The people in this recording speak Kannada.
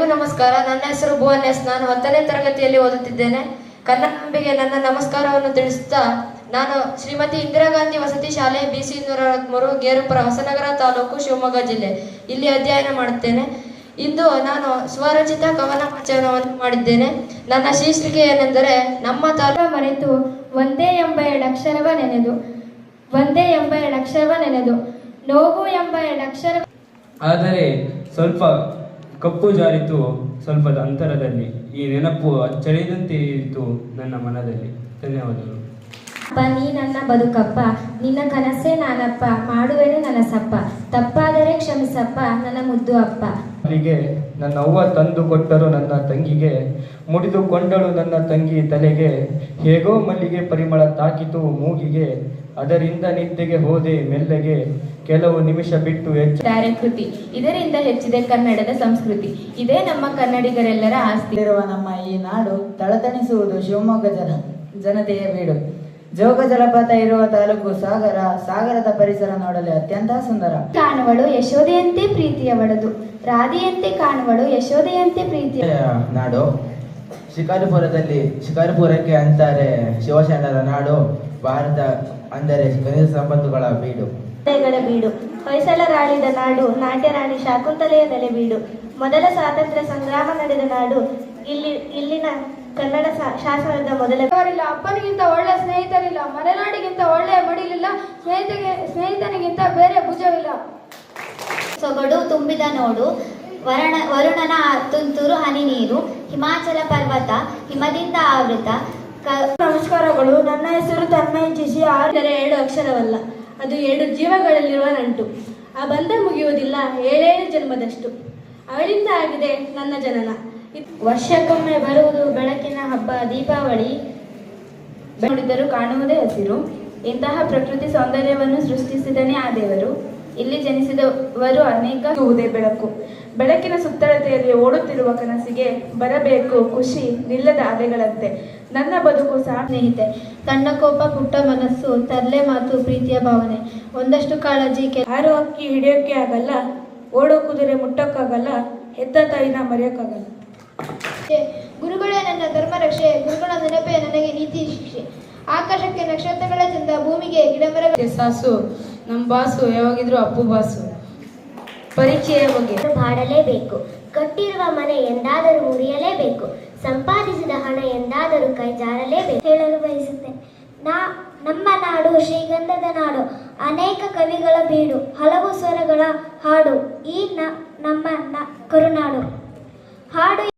ನಮಸ್ಕಾರ. ನನ್ನ ಹೆಸರು ಭುವನ್ ಎಸ್. ನಾನು 10ನೇ ತರಗತಿಯಲ್ಲಿ ಓದುತ್ತಿದ್ದೇನೆ. ಕನ್ನಡಾಂಬೆಗೆ ನನ್ನ ನಮಸ್ಕಾರವನ್ನು ತಿಳಿಸುತ್ತಾ ನಾನು ಶ್ರೀಮತಿ ಇಂದಿರಾ ಗಾಂಧಿ ವಸತಿ ಶಾಲೆ BC 263 ಗೇರುಪುರ, ಹೊಸನಗರ ತಾಲೂಕು, ಶಿವಮೊಗ್ಗ ಜಿಲ್ಲೆ ಇಲ್ಲಿ ಅಧ್ಯಯನ ಮಾಡುತ್ತೇನೆ. ಇಂದು ನಾನು ಸ್ವರಚಿತ ಕವನ ವಾಚನವನ್ನು ಮಾಡಿದ್ದೇನೆ. ನನ್ನ ಶೀರ್ಷಿಕೆ ಏನೆಂದರೆ ನಮ್ಮ ತಾಲೂಕು ಮರೆತು ಒಂದೇ ಎಂಬ ಎರಡಕ್ಷರವ ನೆನೆದು, ಒಂದೇ ಎಂಬ ಎರಡಕ್ಷರವ ನೆನೆದು, ನೋವು ಎಂಬ ಎರಡಕ್ಷರ. ಆದರೆ ಸ್ವಲ್ಪ ಕಪ್ಪು ಜಾರಿತು ಸ್ವಲ್ಪದ ಅಂತರದಲ್ಲಿ, ಈ ನೆನಪು ಅಚ್ಚಳಿದಂತೆ ಇತ್ತು ನನ್ನ ಮನದಲ್ಲಿ. ಧನ್ಯವಾದಗಳು. ಅಪ್ಪ ನೀ ನನ್ನ ಬದುಕಪ್ಪ, ನಿನ್ನ ಕನಸೇ ನಾನಪ್ಪ, ಮಾಡುವೆನು ನನ್ನ ಸಪ್ಪ, ತಪ್ಪಾದರೆ ಕ್ಷಮಿಸಪ್ಪ ನನ್ನ ಮುದ್ದು ಅಪ್ಪ. ಅಲ್ಲಿಗೆ ನನ್ನ ಅವ್ವ ತಂದು ಕೊಟ್ಟರು ನನ್ನ ತಂಗಿಗೆ, ಮುಡಿದುಕೊಂಡಳು ನನ್ನ ತಂಗಿ ತಲೆಗೆ, ಹೇಗೋ ಮಲ್ಲಿಗೆ ಪರಿಮಳ ತಾಕಿತು ಮೂಗಿಗೆ, ಅದರಿಂದ ನಿದ್ದೆಗೆ ಹೋದೆ ಮೆಲ್ಲಗೆ, ಕೆಲವು ನಿಮಿಷ ಬಿಟ್ಟು ಕೃತಿ. ಇದರಿಂದ ಹೆಚ್ಚಿದೆ ಕನ್ನಡದ ಸಂಸ್ಕೃತಿ. ಇದೇ ನಮ್ಮ ಕನ್ನಡಿಗರೆಲ್ಲರ ಆಸ್ತಿ. ಇರುವ ನಮ್ಮ ಈ ನಾಡು ತಳತಣಿಸುವುದು ಶಿವಮೊಗ್ಗ ಜನತೆಯ ಬೀಡು. ಜೋಗ ಜಲಪಾತ ಇರುವ ತಾಲೂಕು ಸಾಗರ, ಸಾಗರದ ಪರಿಸರ ನೋಡಲು ಅತ್ಯಂತ ಸುಂದರ. ಕಾಣುವಳು ಯಶೋದೆಯಂತೆ ಪ್ರೀತಿಯ ಒಡೆದು, ರಾಧೆಯಂತೆ ಕಾಣುವಳು ಯಶೋದೆಯಂತೆ ಪ್ರೀತಿಯ ನಾಡು. ಶಿಕಾರಿಪುರಕ್ಕೆ ಅಂತಾರೆ ಶಿವಶರಣರ ನಾಡು. ಭಾರತ ಅಂದರೆ ಖನಿಜ ಸಂಪತ್ತುಗಳ ಬೀಡು. ಬೀಡು. ಹೊಯ್ಸಳರಾಳಿದ ನಾಡು, ನಾಟ್ಯರಾಣಿ ಶಾಕುಂತಲೆಯ ನೆಲೆ ಬೀಡು. ಮೊದಲ ಸ್ವಾತಂತ್ರ್ಯ ಸಂಗ್ರಾಮ ನಡೆದ ನಾಡು. ಇಲ್ಲಿನ ಕನ್ನಡ ಶಾಸನದ ಮೊದಲ ಅಪ್ಪನಿಗಿಂತ ಒಳ್ಳೆ ಸ್ನೇಹಿತರಿಲ್ಲ, ಮಲೆನಾಡಿಗಿಂತ ಒಳ್ಳೆಯ ಮಡಿಲಿಲ್ಲ, ಸ್ನೇಹಿತನಿಗಿಂತ ಬೇರೆ ಭುಜವಿಲ್ಲ. ಸೊಗಡು ತುಂಬಿದ ನೋಡು, ವರುಣನ ತುಂತುರು ಹನಿ ನೀರು, ಹಿಮಾಚಲ ಪರ್ವತ ಹಿಮದಿಂದ ಆವೃತ. ನಮಸ್ಕಾರಗಳು. ನನ್ನ ಹೆಸರು ತನ್ಮಯ ಜಿಸಿ. 7 ಅಕ್ಷರವಲ್ಲ, ಅದು 7 ಜೀವಗಳಲ್ಲಿರುವ ನಂಟು. ಆ ಬಂಧ ಮುಗಿಯುವುದಿಲ್ಲ 7 ಜನ್ಮದಷ್ಟು. ಅವಳಿಂದ ಆಗಿದೆ ನನ್ನ ಜನನ. ವರ್ಷಕ್ಕೊಮ್ಮೆ ಬರುವುದು ಬೆಳಕಿನ ಹಬ್ಬ ದೀಪಾವಳಿ. ನೋಡಿದರೂ ಕಾಣುವುದೇ ಹಸಿರು. ಇಂತಹ ಪ್ರಕೃತಿ ಸೌಂದರ್ಯವನ್ನು ಸೃಷ್ಟಿಸಿದನೇ ಆ ದೇವರು. ಇಲ್ಲಿ ಜನಿಸಿದವರು ಅನೇಕ ಬೆಳಕು. ಬೆಳಕಿನ ಸುತ್ತಳತೆಯಲ್ಲಿ ಓಡುತ್ತಿರುವ ಕನಸಿಗೆ ಬರಬೇಕು ಖುಷಿ ನಿಲ್ಲದ ಅಲೆಗಳಂತೆ. ನನ್ನ ಬದುಕು ಸ್ನೇಹಿತೆ, ಸಣ್ಣ ಕೋಪ, ಪುಟ್ಟ ಮನಸ್ಸು, ತರ್ಲೆ ಮಾತು, ಪ್ರೀತಿಯ ಭಾವನೆ, ಒಂದಷ್ಟು ಕಾಳಜಿ. ಹಾರು ಅಕ್ಕಿ ಹಿಡಿಯೋಕ್ಕೆ ಆಗಲ್ಲ, ಓಡೋ ಕುದುರೆ ಮುಟ್ಟಕ್ಕಾಗಲ್ಲ, ಹೆತ್ತ ತಾಯಿನ ಮರೆಯೋಕ್ಕಾಗಲ್ಲ. ಗುರುಗಳೇ ನನ್ನ ಧರ್ಮ ರಕ್ಷೆ, ಗುರುಗಳ ನೆನಪೇ ನನಗೆ ನೀತಿ ಶಿಕ್ಷೆ. ಆಕಾಶಕ್ಕೆ ನಕ್ಷತ್ರಗಳ ಚಂದ, ಭೂಮಿಗೆ ಗಿಡಮರಗಳ ಸಾಸು. ನಮ್ಮ ಬಾಸು ಯಾವಾಗಿದ್ರು ಅಪ್ಪು ಬಾಸು. ಪರೀಕ್ಷೆಯ ಬಗ್ಗೆ ಮಾಡಲೇಬೇಕು. ಕಟ್ಟಿರುವ ಮನೆ ಎಂದಾದರೂ ಮುರಿಯಲೇಬೇಕು. ಸಂಪಾದಿಸಿದ ಹಣ ಎಂದಾದರೂ ಕೈ ಜಾರಲೇಬೇಕು. ಹೇಳಲು ಬಯಸುತ್ತೆ, ನಮ್ಮ ನಾಡು ಶ್ರೀಗಂಧದ ನಾಡು, ಅನೇಕ ಕವಿಗಳ ಬೀಡು, ಹಲವು ಸ್ವರಗಳ ಹಾಡು ಈ ನಮ್ಮ ಕರುನಾಡು. ಹಾಡು